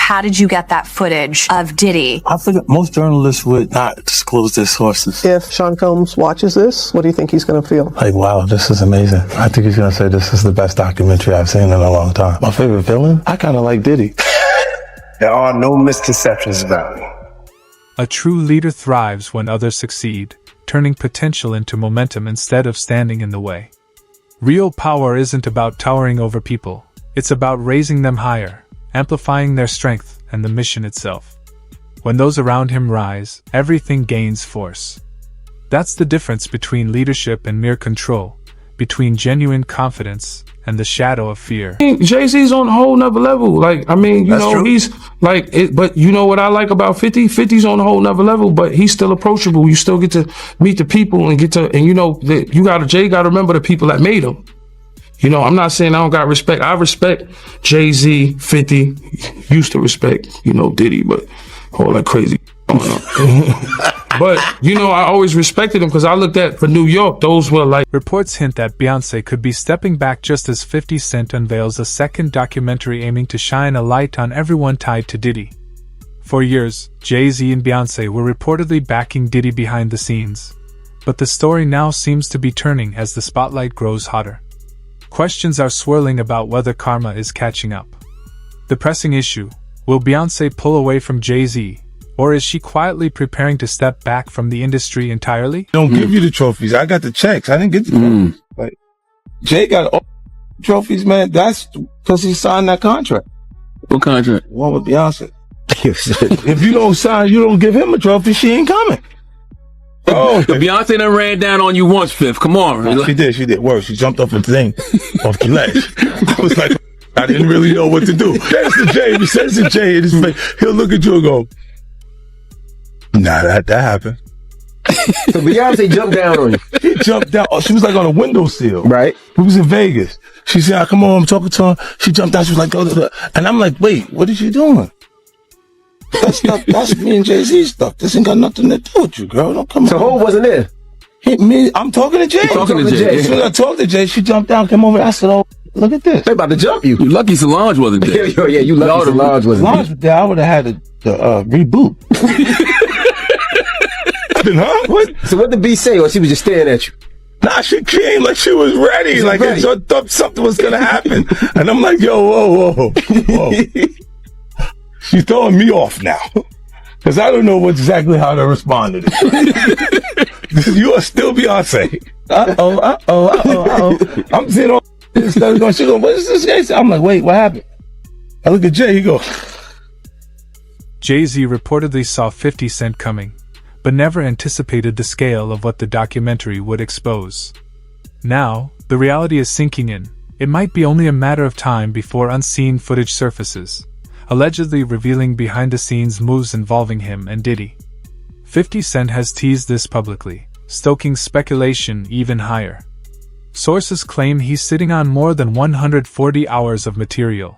how did you get that footage of Diddy? I figure most journalists would not disclose their sources. If Shawn Combs watches this, what do you think he's going to feel? Like, wow, this is amazing. I think he's going to say this is the best documentary I've seen in a long time. My favorite villain? I kind of like Diddy. There are no misconceptions about me. A true leader thrives when others succeed, turning potential into momentum instead of standing in the way. Real power isn't about towering over people. It's about raising them higher, amplifying their strength and the mission itself. When those around him rise, everything gains force. That's the difference between leadership and mere control, between genuine confidence and the shadow of fear. Jay-Z's on a whole nother level. Like, I mean, you know, he's like, but you know what I like about 50? 50's on a whole nother level, but he's still approachable. You still get to meet the people and you know, Jay got to remember the people that made him. You know, I'm not saying I don't got respect. I respect Jay-Z, 50, used to respect, you know, Diddy, but all that crazy going on. But, you know, I always respected him because I looked at, for New York, those were like... Reports hint that Beyonce could be stepping back just as 50 Cent unveils a second documentary aiming to shine a light on everyone tied to Diddy. For years, Jay-Z and Beyonce were reportedly backing Diddy behind the scenes. But the story now seems to be turning as the spotlight grows hotter. Questions are swirling about whether karma is catching up. The pressing issue, will Beyonce pull away from Jay-Z? Or is she quietly preparing to step back from the industry entirely? Don't give you the trophies. I got the checks. I didn't get the trophies. Like, Jay got all the trophies, man. That's because he signed that contract. What contract? One with Beyonce. If you don't sign, you don't give him a trophy, she ain't coming. Oh, Beyonce done ran down on you once, Fifth. Come on. No, she did worse. She jumped off a thing, off the ledge. I was like, I didn't really know what to do. That's the Jay. If he says to Jay in his face, he'll look at you and go, nah, that happened. So Beyonce jumped down on you. She jumped down. Oh, she was like on a windowsill. Right. We was in Vegas. She said, come on, I'm talking to her. She jumped down. She was like, oh. And I'm like, wait, what is she doing? That stuff, that's me and Jay-Z stuff. This ain't got nothing to do with you, girl. Don't come on. So Ho wasn't there? I'm talking to Jay. Talking to Jay. As soon as I talked to Jay, she jumped down, came over. I said, oh, look at this. They about to jump you. You lucky Solange wasn't there. Yeah, you lucky Solange wasn't there. Solange was there. I would have had to reboot. Huh? What? So what did B say, or she was just staring at you? Nah, she came like she was ready. Like I thought something was gonna happen. And I'm like, yo, whoa. She's throwing me off now. Because I don't know exactly how to respond to this. You are still Beyonce. Uh-oh. I'm sitting on this stuff going, she goes, what is this guy? I'm like, wait, what happened? I look at Jay, he goes. Jay-Z reportedly saw 50 Cent coming, but never anticipated the scale of what the documentary would expose. Now, the reality is sinking in. It might be only a matter of time before unseen footage surfaces, allegedly revealing behind-the-scenes moves involving him and Diddy. 50 Cent has teased this publicly, stoking speculation even higher. Sources claim he's sitting on more than 140 hours of material,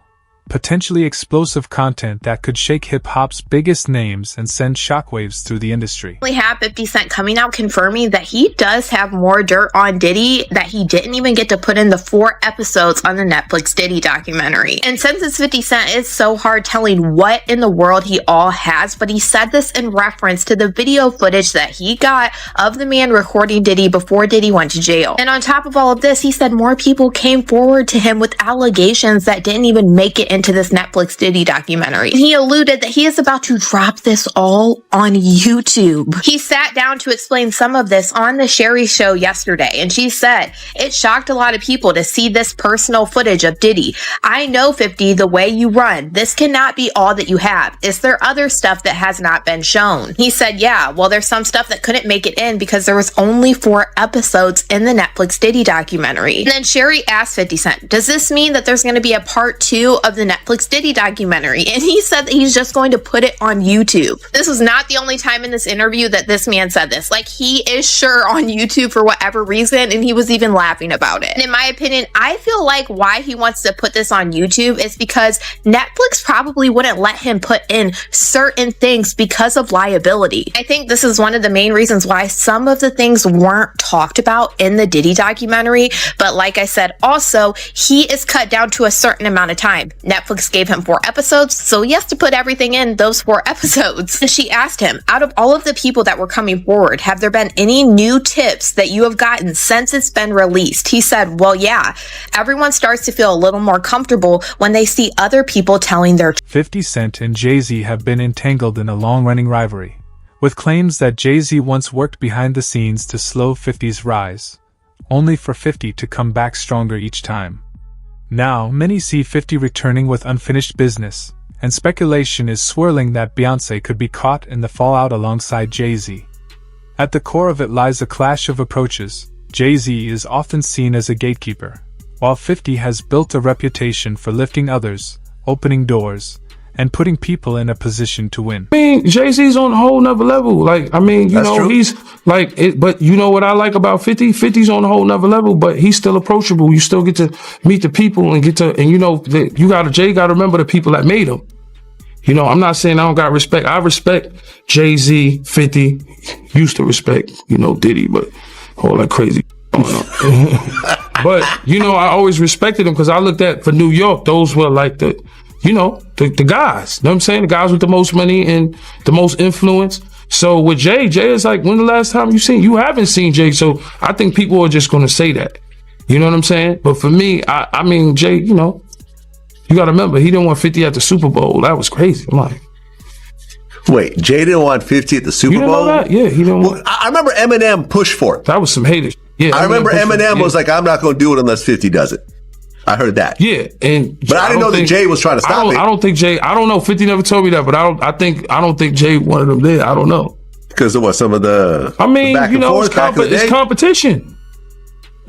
potentially explosive content that could shake hip-hop's biggest names and send shockwaves through the industry. We have 50 Cent coming out confirming that he does have more dirt on Diddy that he didn't even get to put in the 4 episodes on the Netflix Diddy documentary. And since it's 50 Cent, it's so hard telling what in the world he all has, but he said this in reference to the video footage that he got of the man recording Diddy before Diddy went to jail. And on top of all of this, he said more people came forward to him with allegations that didn't even make it into this Netflix Diddy documentary. And he alluded that he is about to drop this all on YouTube. He sat down to explain some of this on the Sherry show yesterday, and she said, it shocked a lot of people to see this personal footage of Diddy. I know 50, the way you run. This cannot be all that you have. Is there other stuff that has not been shown? He said, yeah, well, there's some stuff that couldn't make it in because there was only 4 episodes in the Netflix Diddy documentary. And then Sherry asked 50 Cent, does this mean that there's going to be a part 2 of the Netflix Diddy documentary? And he said that he's just going to put it on YouTube. This was not the only time in this interview that this man said this. Like, he is sure on YouTube for whatever reason, and he was even laughing about it. And in my opinion, I feel like why he wants to put this on YouTube is because Netflix probably wouldn't let him put in certain things because of liability. I think this is one of the main reasons why some of the things weren't talked about in the Diddy documentary. But like I said, also, he is cut down to a certain amount of time. Netflix gave him 4 episodes, so he has to put everything in those 4 episodes. And she asked him, out of all of the people that were coming forward, have there been any new tips that you have gotten since it's been released? He said, well, yeah, everyone starts to feel a little more comfortable when they see other people telling their 50 Cent and Jay-Z have been entangled in a long-running rivalry, with claims that Jay-Z once worked behind the scenes to slow 50's rise, only for 50 to come back stronger each time. Now, many see 50 returning with unfinished business, and speculation is swirling that Beyonce could be caught in the fallout alongside Jay-Z. At the core of it lies a clash of approaches. Jay-Z is often seen as a gatekeeper, while 50 has built a reputation for lifting others, opening doors, and putting people in a position to win. I mean, Jay-Z's on a whole nother level. Like, I mean, you know, true. He's like, but you know what I like about 50? 50's on a whole nother level, but he's still approachable. You still get to meet the people and you know, Jay got to remember the people that made him. You know, I'm not saying I don't got respect. I respect Jay-Z, 50, used to respect, you know, Diddy, but all that crazy. But, you know, I always respected him because I looked at, for New York, those were like the guys. You know what I'm saying? The guys with the most money and the most influence. So with Jay is like, when the last time you haven't seen Jay. So I think people are just going to say that. You know what I'm saying? But for me, I mean, Jay, you know, you got to remember, he didn't want 50 at the Super Bowl. That was crazy. I'm like, wait, Jay didn't want 50 at the Super Bowl? Know that? Yeah, he didn't want. I remember Eminem pushed for it. That was some haters. Yeah, I remember Eminem was like, I'm not going to do it unless 50 does it. I heard that. Yeah, but I didn't know that Jay was trying to stop it. I don't think Jay. I don't know. 50 never told me that, but I don't think Jay wanted him there. I don't know. Because of what? Some of the. I mean, you know, it's competition.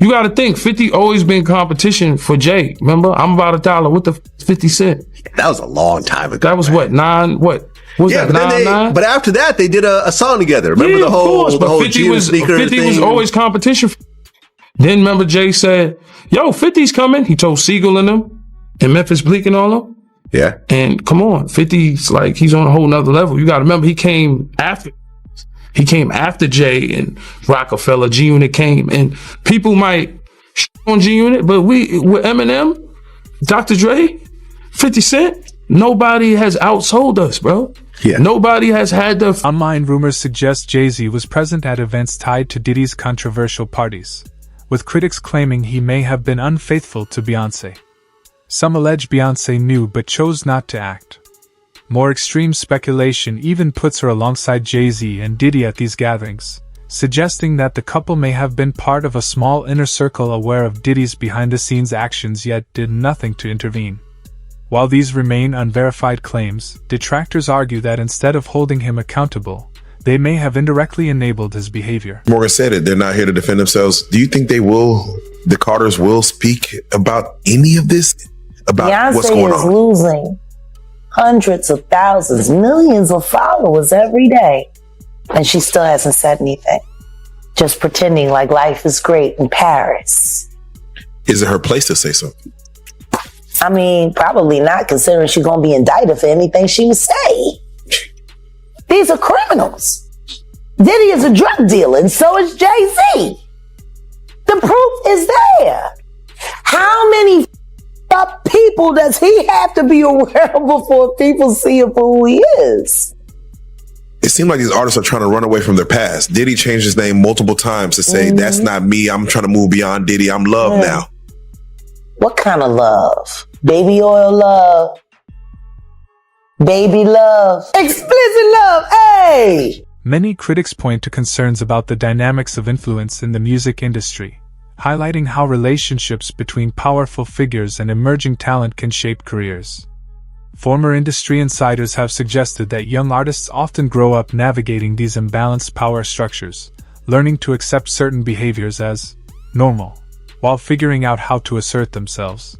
You got to think. 50 always been competition for Jay. Remember, I'm about $1. What the 50 Cent? That was a long time ago. That was what 9. What was that? 9. But after that, they did a song together. Remember the whole. Of course, but 50 was always competition. Then remember Jay said, yo, 50's coming. He told Siegel and them and Memphis Bleak and all them. Yeah. And come on, 50's like, he's on a whole nother level. You got to remember, he came after Jay and Rockefeller. G-Unit came, and people might on G-Unit, but with Eminem, Dr. Dre, 50 Cent, nobody has outsold us, bro. Yeah. Nobody has had the... Online rumors suggest Jay-Z was present at events tied to Diddy's controversial parties, with critics claiming he may have been unfaithful to Beyonce. Some allege Beyonce knew but chose not to act. More extreme speculation even puts her alongside Jay-Z and Diddy at these gatherings, suggesting that the couple may have been part of a small inner circle aware of Diddy's behind-the-scenes actions yet did nothing to intervene. While these remain unverified claims, detractors argue that instead of holding him accountable, they may have indirectly enabled his behavior. Morgan said it, they're not here to defend themselves. Do you think the Carters will speak about any of this? About Beyonce what's going on? Beyonce is losing hundreds of thousands, millions of followers every day. And she still hasn't said anything. Just pretending like life is great in Paris. Is it her place to say something? I mean, probably not, considering she's going to be indicted for anything she would say. These are criminals. Diddy is a drug dealer, and so is Jay-Z. The proof is there. How many people does he have to be aware of before people see him for who he is? It seems like these artists are trying to run away from their past. Diddy changed his name multiple times to say, that's not me. I'm trying to move beyond Diddy. I'm love now. What kind of love? Baby oil love? Baby love? Explicit love? Hey! Many critics point to concerns about the dynamics of influence in the music industry, highlighting how relationships between powerful figures and emerging talent can shape careers. Former industry insiders have suggested that young artists often grow up navigating these imbalanced power structures, learning to accept certain behaviors as normal, while figuring out how to assert themselves.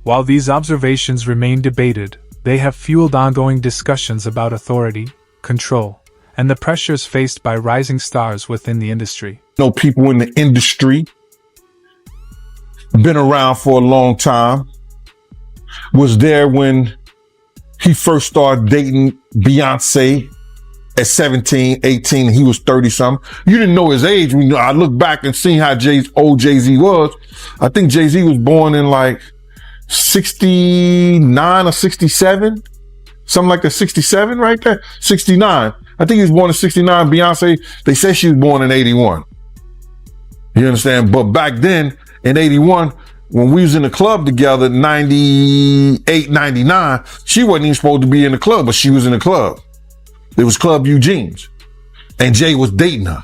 While these observations remain debated, they have fueled ongoing discussions about authority, control, and the pressures faced by rising stars within the industry. People in the industry, been around for a long time, was there when he first started dating Beyonce at 17, 18, and he was 30-something. You didn't know his age. When I look back and see how old Jay-Z was, I think Jay-Z was born in like 69 or 67, something like that. 67 right there. 69. I think he was born in 69. Beyonce, they said she was born in 81. You understand? But back then in 81, when we was in the club together, 98, 99, she wasn't even supposed to be in the club, but she was in the club. It was Club Eugene's. And Jay was dating her.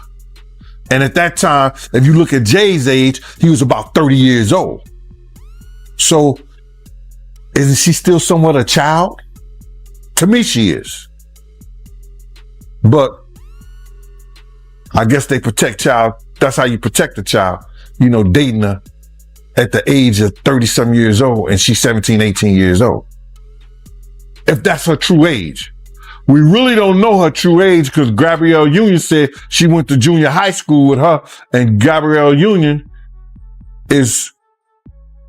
And at that time, if you look at Jay's age, he was about 30 years old. So, isn't she still somewhat a child? To me, she is. But I guess they protect child. That's how you protect a child. You know, dating her at the age of 30-some years old, and she's 17, 18 years old. If that's her true age. We really don't know her true age because Gabrielle Union said she went to junior high school with her, and Gabrielle Union is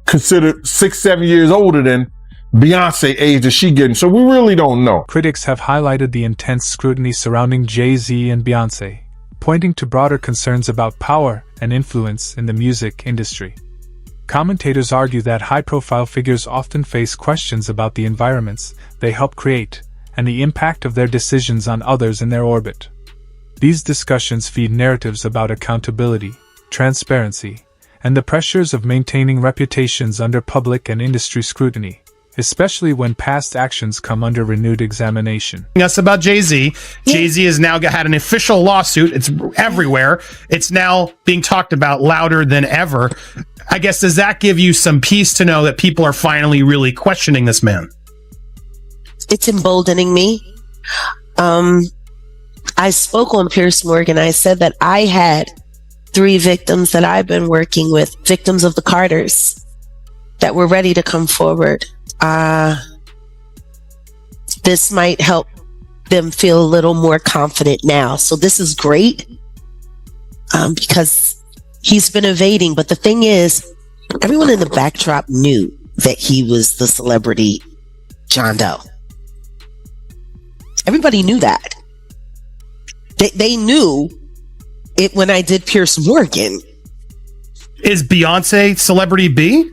considered 6-7 years older than Beyonce age that she getting. So we really don't know. Critics have highlighted the intense scrutiny surrounding Jay-Z and Beyonce, pointing to broader concerns about power and influence in the music industry. Commentators argue that high-profile figures often face questions about the environments they help create and the impact of their decisions on others in their orbit. These discussions feed narratives about accountability, transparency, and the pressures of maintaining reputations under public and industry scrutiny, especially when past actions come under renewed examination. Us about Jay-Z. Jay-Z has now had an official lawsuit. It's everywhere. It's now being talked about louder than ever. I guess, does that give you some peace to know that people are finally really questioning this man? It's emboldening me. I spoke on Piers Morgan. I said that I had 3 victims that I've been working with, victims of the Carters, that were ready to come forward. This might help them feel a little more confident now. So this is great because he's been evading. But the thing is, everyone in the backdrop knew that he was the celebrity John Doe. Everybody knew that. They knew it when I did Piers Morgan. Is Beyonce celebrity B?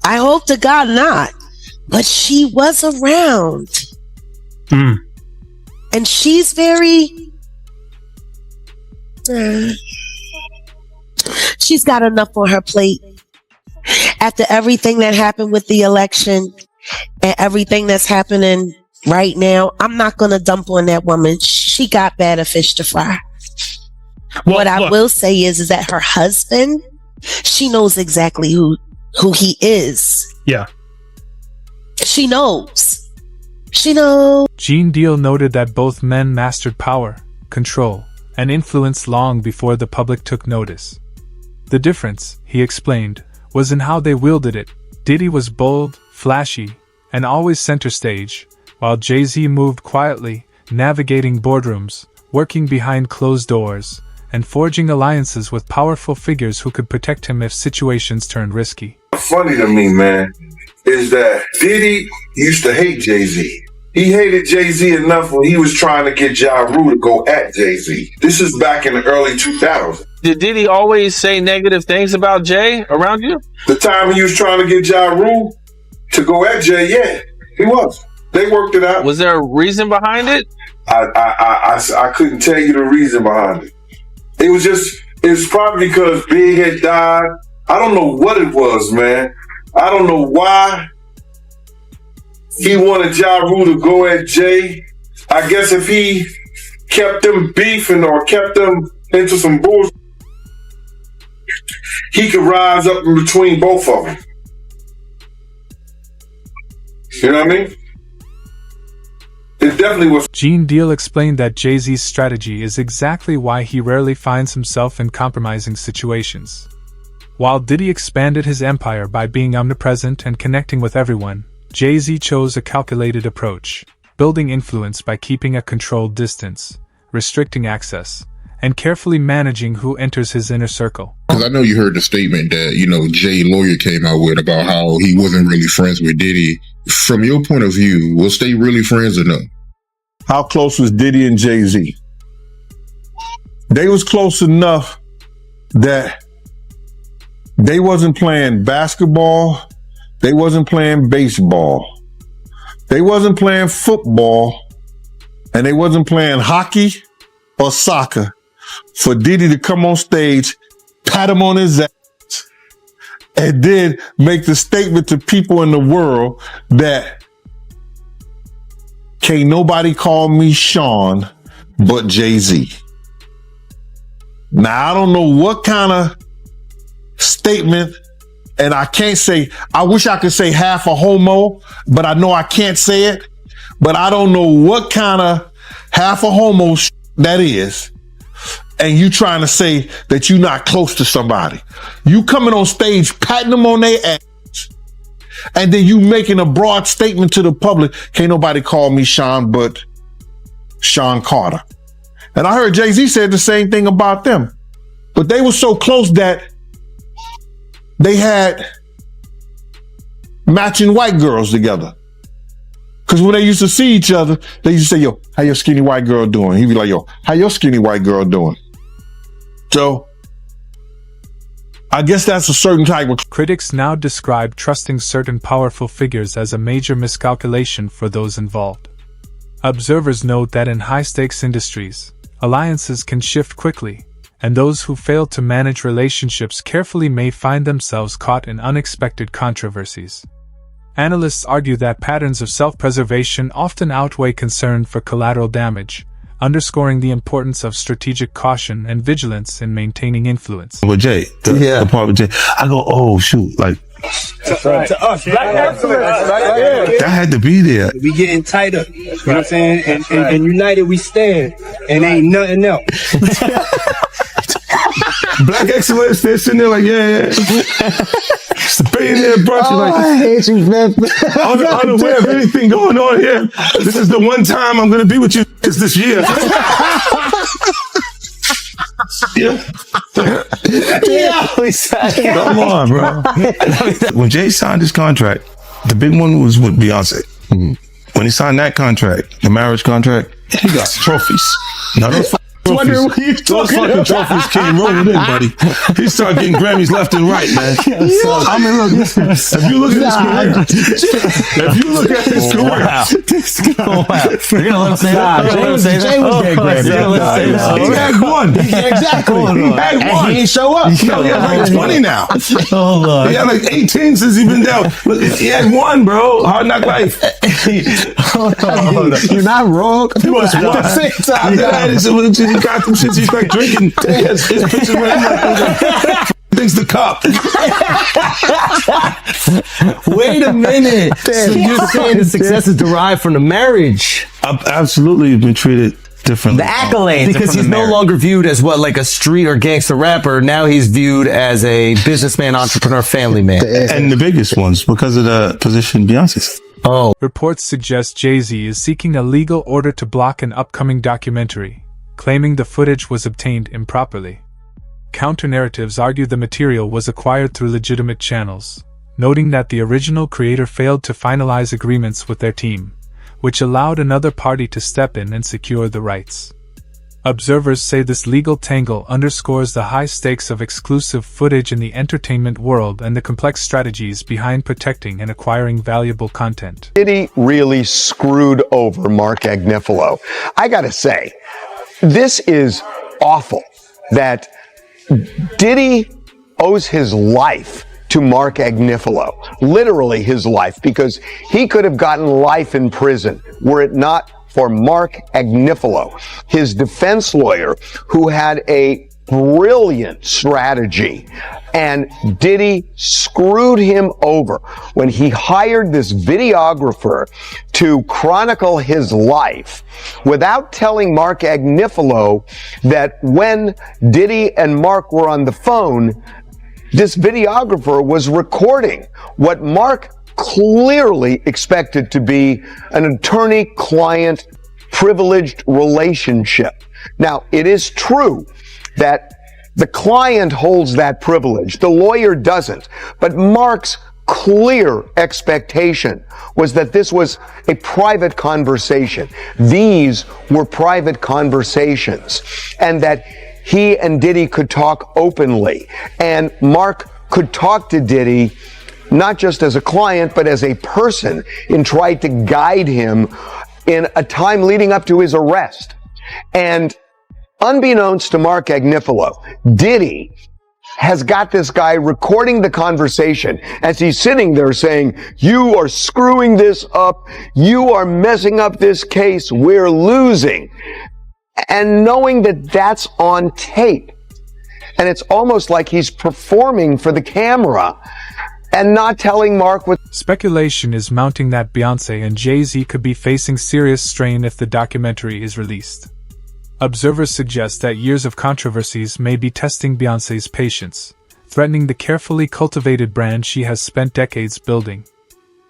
I hope to God not. But she was around. And she's very... she's got enough on her plate. After everything that happened with the election and everything that's happening right now, I'm not going to dump on that woman. She got better fish to fry. Well, what I will say is that her husband, she knows exactly who he is. Yeah. She knows. She knows. Gene Deal noted that both men mastered power, control, and influence long before the public took notice. The difference, he explained, was in how they wielded it. Diddy was bold, flashy, and always center stage, while Jay-Z moved quietly, navigating boardrooms, working behind closed doors, and forging alliances with powerful figures who could protect him if situations turned risky. Funny to me, man, is that Diddy used to hate Jay-Z. He hated Jay-Z enough when he was trying to get Ja Rule to go at Jay-Z. This is back in the early 2000s. Did Diddy always say negative things about Jay around you? The time he was trying to get Ja Rule to go at Jay, yeah, he was. They worked it out. Was there a reason behind it? I couldn't tell you the reason behind it. It was probably because Big had died. I don't know what it was, man. I don't know why he wanted Ja Rule to go at Jay. I guess if he kept them beefing or kept them into some bullshit, he could rise up in between both of them. You know what I mean? It definitely was. Gene Deal explained that Jay-Z's strategy is exactly why he rarely finds himself in compromising situations. While Diddy expanded his empire by being omnipresent and connecting with everyone, Jay-Z chose a calculated approach, building influence by keeping a controlled distance, restricting access, and carefully managing who enters his inner circle. Because I know you heard the statement that, Jay lawyer came out with about how he wasn't really friends with Diddy. From your point of view, was they really friends or no? How close was Diddy and Jay-Z? They was close enough that they wasn't playing basketball. They wasn't playing baseball. They wasn't playing football. And they wasn't playing hockey or soccer for Diddy to come on stage, pat him on his ass, and then make the statement to people in the world that can't nobody call me Shawn but Jay-Z. Now, I don't know what kind of statement, and I can't say, I wish I could say half a homo, but I know I can't say it. But I don't know what kind of half a homo that is. And you trying to say that you're not close to somebody. You coming on stage, patting them on their ass. And then you making a broad statement to the public. Can't nobody call me Shawn but Shawn Carter. And I heard Jay-Z said the same thing about them. But they were so close that they had matching white girls together. Because when they used to see each other, they used to say, yo, how your skinny white girl doing? He'd be like, yo, how your skinny white girl doing? So, I guess that's a certain type of... Critics now describe trusting certain powerful figures as a major miscalculation for those involved. Observers note that in high-stakes industries, alliances can shift quickly, and those who fail to manage relationships carefully may find themselves caught in unexpected controversies. Analysts argue that patterns of self-preservation often outweigh concern for collateral damage, underscoring the importance of strategic caution and vigilance in maintaining influence. With Jay, the part with Jay, I go, oh shoot, like to us, black excellence, right? that had to be there. We getting tighter, you know what I'm saying? And united we stand, and ain't nothing else. Black excellence, they're sitting there like, yeah. It's a billionaire brunch. Oh, like, I hate you, man. Unaware of anything going on here. This is the one time I'm going to be with you this year. Come on, bro. When Jay signed his contract, the big one was with Beyonce. When he signed that contract, the marriage contract, he got trophies. Now those Wondering what you're talking fucking trophies came rolling in, buddy. He started getting Grammys left and right, man. I mean, look, if you look at his career, You're gonna let him say that. Jay was getting Grammys. He had one. Exactly. He had one. And he ain't show up. He had like 20 now. Oh, Lord. He had like 18 since he been down. Look, he had one, bro. Hard Knock Life. You're not wrong. He was one. He got them shits. He's like drinking. His pictures where like, things the cup. Wait a minute. So you're saying the success is derived from the marriage? I've absolutely been treated differently. The accolades. Because he's no longer viewed as what, like a street or gangster rapper. Now he's viewed as a businessman, entrepreneur, family man. And the biggest ones because of the position Beyonce's. Oh. Reports suggest Jay-Z is seeking a legal order to block an upcoming documentary, claiming the footage was obtained improperly. Counter-narratives argue the material was acquired through legitimate channels, noting that the original creator failed to finalize agreements with their team, which allowed another party to step in and secure the rights. Observers say this legal tangle underscores the high stakes of exclusive footage in the entertainment world and the complex strategies behind protecting and acquiring valuable content. Diddy really screwed over Mark Agnifilo. I gotta say, this is awful that Diddy owes his life to Mark Agnifilo, literally his life, because he could have gotten life in prison were it not for Mark Agnifilo, his defense lawyer, who had a brilliant strategy. And Diddy screwed him over when he hired this videographer to chronicle his life without telling Mark Agnifilo that when Diddy and Mark were on the phone, this videographer was recording what Mark clearly expected to be an attorney-client privileged relationship. Now, it is true that the client holds that privilege. The lawyer doesn't. But Mark's clear expectation was that this was a private conversation. These were private conversations. And that he and Diddy could talk openly. And Mark could talk to Diddy not just as a client, but as a person, and tried to guide him in a time leading up to his arrest. And unbeknownst to Mark Agnifilo, Diddy has got this guy recording the conversation as he's sitting there saying, "You are screwing this up. You are messing up this case. We're losing." And knowing that that's on tape. And it's almost like he's performing for the camera and not telling Mark what. Speculation is mounting that Beyonce and Jay-Z could be facing serious strain if the documentary is released. Observers suggest that years of controversies may be testing Beyonce's patience, threatening the carefully cultivated brand she has spent decades building.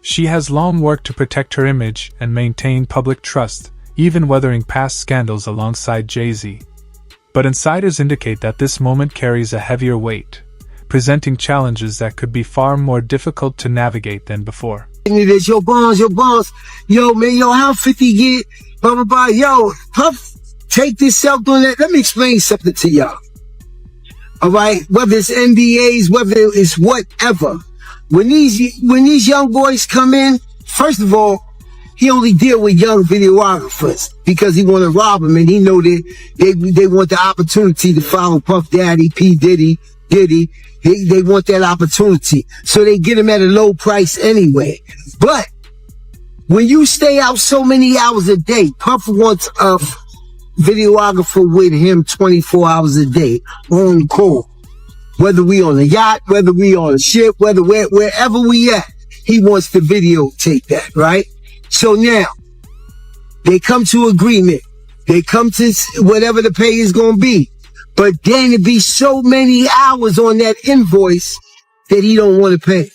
She has long worked to protect her image and maintain public trust, even weathering past scandals alongside Jay-Z. But insiders indicate that this moment carries a heavier weight, presenting challenges that could be far more difficult to navigate than before. It is your boss. Yo, man, how 50 get? Blah, blah, blah. Yo, Puff, take this out doing that. Let me explain something to y'all. All right? Whether it's NDAs, whether it's whatever. When these young boys come in, first of all, he only deal with young videographers because he want to rob them, and he know that they want the opportunity to follow Puff Daddy, P. Diddy. They want that opportunity. So they get him at a low price anyway. But when you stay out so many hours a day, Puff wants a videographer with him 24 hours a day on call. Whether we on a yacht, whether we on a ship, wherever we at, he wants to videotape that, right? So now, they come to agreement. They come to whatever the pay is going to be. But then it be so many hours on that invoice that he don't want to pay.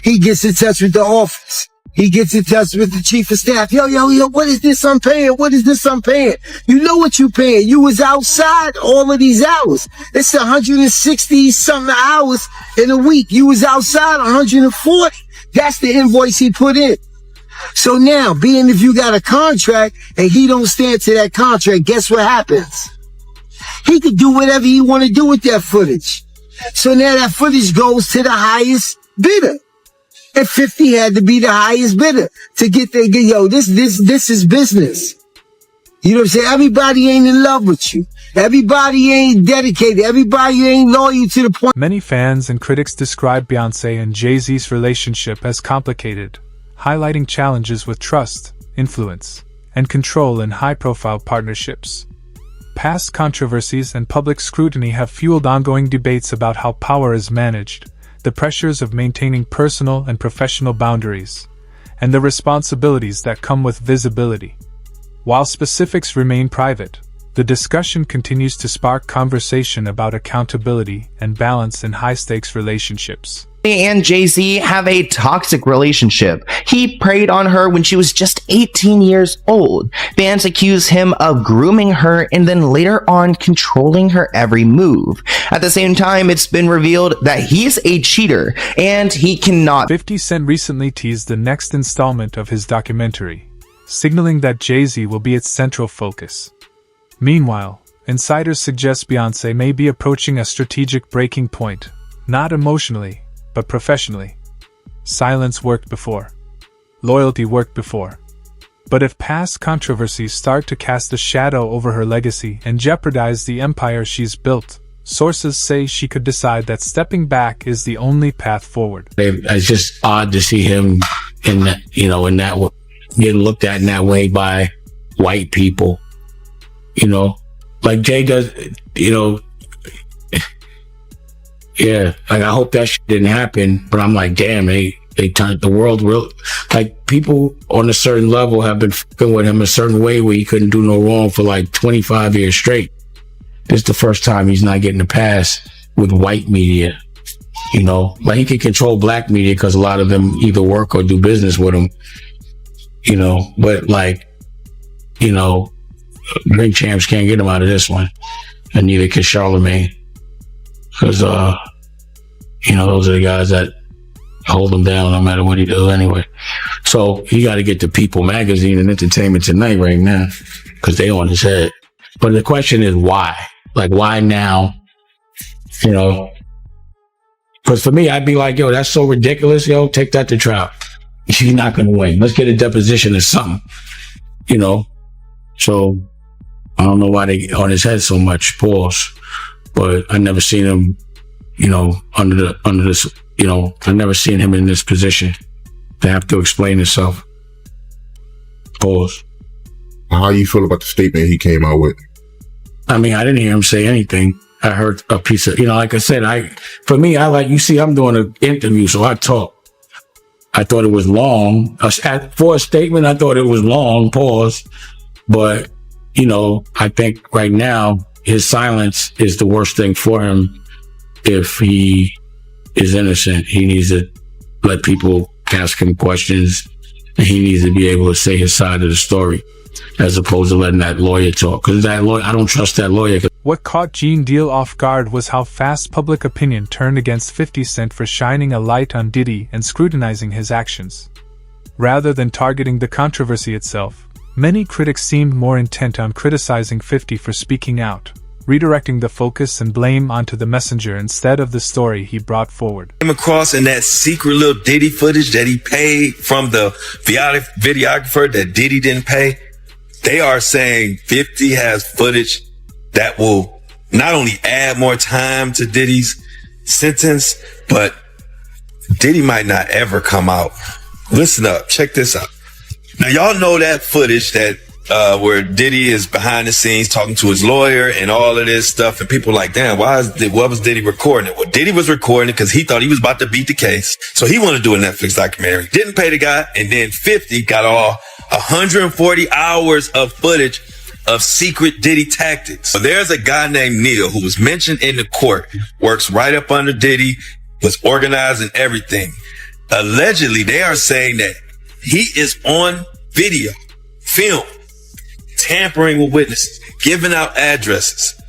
He gets in touch with the office. He gets in touch with the chief of staff. Yo, what is this I'm paying? What is this I'm paying? You know what you paying. You was outside all of these hours. It's 160 something hours in a week. You was outside 140. That's the invoice he put in. So now, being if you got a contract and he don't stand to that contract, guess what happens? He could do whatever he want to do with that footage. So now that footage goes to the highest bidder. And 50 had to be the highest bidder to get there. Yo, this is business. You know what I'm saying? Everybody ain't in love with you. Everybody ain't dedicated. Everybody ain't loyal to the point. Many fans and critics describe Beyonce and Jay-Z's relationship as complicated, highlighting challenges with trust, influence, and control in high-profile partnerships. Past controversies and public scrutiny have fueled ongoing debates about how power is managed, the pressures of maintaining personal and professional boundaries, and the responsibilities that come with visibility. While specifics remain private, the discussion continues to spark conversation about accountability and balance in high-stakes relationships. And Jay-Z have a toxic relationship. He preyed on her when she was just 18 years old. Fans accuse him of grooming her and then later on controlling her every move. At the same time, it's been revealed that he's a cheater and he cannot. 50 Cent recently teased the next installment of his documentary, signaling that Jay-Z will be its central focus. Meanwhile, insiders suggest Beyonce may be approaching a strategic breaking point, not emotionally, but professionally. Silence worked before. Loyalty worked before. But if past controversies start to cast a shadow over her legacy and jeopardize the empire she's built, sources say she could decide that stepping back is the only path forward. It's just odd to see him in that, getting looked at in that way by white people. Like Jay does, yeah, like I hope that shit didn't happen, but I'm like, damn, they turned the world real. Like people on a certain level have been fucking with him a certain way where he couldn't do no wrong for like 25 years straight. This is the first time he's not getting a pass with white media, like he can control black media because a lot of them either work or do business with him, but drink champs can't get him out of this one, and neither can Charlemagne. Because, those are the guys that hold him down no matter what he does anyway. So he got to get to People Magazine and Entertainment Tonight right now because they on his head. But the question is why? Like, why now? Because for me, I'd be like, yo, that's so ridiculous. Yo, take that to trial. She's not going to win. Let's get a deposition or something, you know? So I don't know why they on his head so much, pause. But I never seen him, you know, under this, you know, I never seen him in this position to have to explain himself. Pause. How you feel about the statement he came out with? I mean, I didn't hear him say anything. I heard a piece of, you know, like I said, for me, I like, you see, I'm doing an interview, so I talk. I thought it was long. For a statement, I thought it was long, pause. But, you know, I think right now, his silence is the worst thing for him. If he is innocent, he needs to let people ask him questions, and he needs to be able to say his side of the story, as opposed to letting that lawyer talk. Because that lawyer, I don't trust that lawyer. What caught Gene Deal off guard was how fast public opinion turned against 50 Cent for shining a light on Diddy and scrutinizing his actions. Rather than targeting the controversy itself, many critics seemed more intent on criticizing 50 for speaking out, redirecting the focus and blame onto the messenger instead of the story he brought forward. Came across in that secret little Diddy footage that he paid from the videographer that Diddy didn't pay. They are saying 50 has footage that will not only add more time to Diddy's sentence, but Diddy might not ever come out. Listen up, check this out. Now y'all know that footage that where Diddy is behind the scenes talking to his lawyer and all of this stuff, and people are like, damn, what was Diddy recording it? Well, Diddy was recording it because he thought he was about to beat the case, so he wanted to do a Netflix documentary. Didn't pay the guy, and then 50 got all 140 hours of footage of secret Diddy tactics. So there's a guy named Neil who was mentioned in the court, works right up under Diddy, was organizing everything. Allegedly, they are saying that he is on video, film, tampering with witnesses, giving out addresses,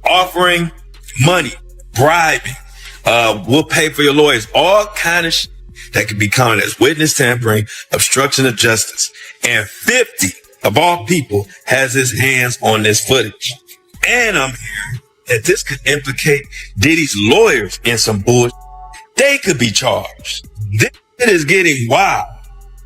offering money, bribing, we'll pay for your lawyers, all kind of shit that could be counted as witness tampering, obstruction of justice. And 50, of all people, has his hands on this footage. And I'm hearing that this could implicate Diddy's lawyers in some bullshit. They could be charged. This is getting wild.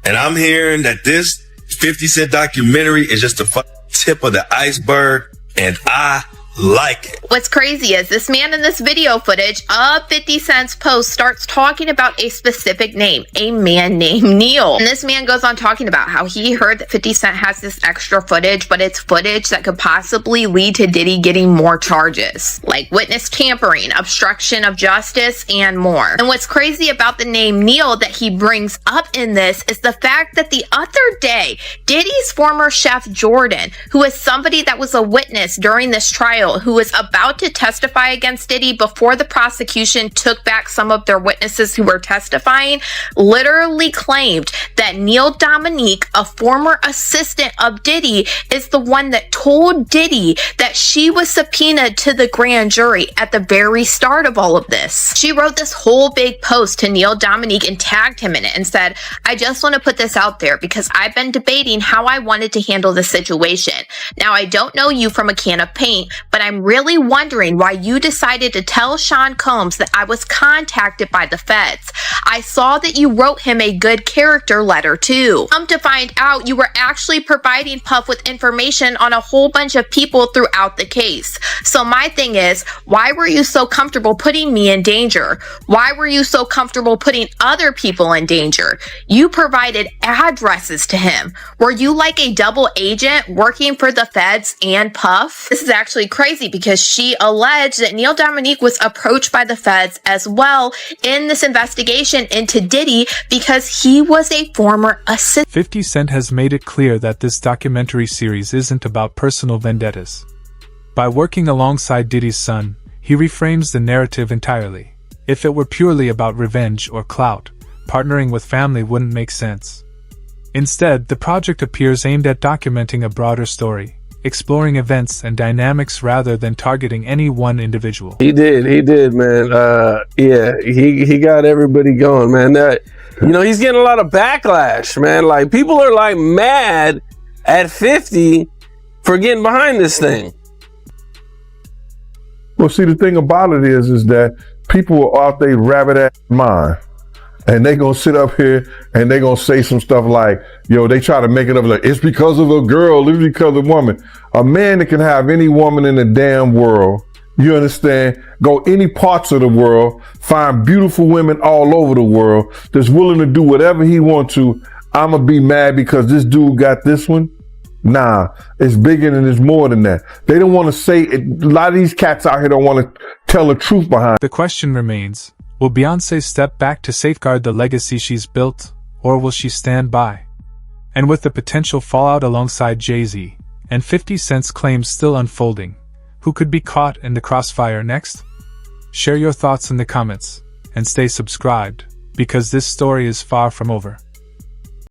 And I'm hearing that this 50 Cent documentary is just the tip of the iceberg, and I like it. What's crazy is this man in this video footage of 50 Cent's post starts talking about a specific name, a man named Neil. And this man goes on talking about how he heard that 50 Cent has this extra footage, but it's footage that could possibly lead to Diddy getting more charges, like witness tampering, obstruction of justice, and more. And what's crazy about the name Neil that he brings up in this is the fact that the other day, Diddy's former chef Jordan, who is somebody that was a witness during this trial, who was about to testify against Diddy before the prosecution took back some of their witnesses who were testifying, literally claimed that Neil Dominique, a former assistant of Diddy, is the one that told Diddy that she was subpoenaed to the grand jury at the very start of all of this. She wrote this whole big post to Neil Dominique and tagged him in it and said, I just want to put this out there because I've been debating how I wanted to handle the situation. Now, I don't know you from a can of paint, but I'm really wondering why you decided to tell Shawn Combs that I was contacted by the feds. I saw that you wrote him a good character letter too. Come to find out, you were actually providing Puff with information on a whole bunch of people throughout the case. So my thing is, why were you so comfortable putting me in danger? Why were you so comfortable putting other people in danger? You provided addresses to him. Were you like a double agent working for the feds and Puff? This is actually crazy because she alleged that Neil Dominique was approached by the feds as well in this investigation into Diddy because he was a former assistant. 50 Cent has made it clear that this documentary series isn't about personal vendettas. By working alongside Diddy's son, he reframes the narrative entirely. If it were purely about revenge or clout, partnering with family wouldn't make sense. Instead, the project appears aimed at documenting a broader story, exploring events and dynamics rather than targeting any one individual. He did, man. Yeah, he got everybody going, man. That, you know, he's getting a lot of backlash, man. Like, people are like mad at 50 for getting behind this thing. Well, see, the thing about it is that people are out there rabbit ass mind. And they gonna sit up here and they gonna say some stuff like, yo, they try to make it up like, it's because of a girl, it's because of a woman. A man that can have any woman in the damn world, you understand, go any parts of the world, find beautiful women all over the world, that's willing to do whatever he wants to. I'ma be mad because this dude got this one. Nah, it's bigger and it's more than that. They don't want to say it. A lot of these cats out here don't want to tell the truth behind. The question remains, will Beyonce step back to safeguard the legacy she's built, or will she stand by? And with the potential fallout alongside Jay-Z and 50 Cent's claims still unfolding, who could be caught in the crossfire next? Share your thoughts in the comments, and stay subscribed, because this story is far from over.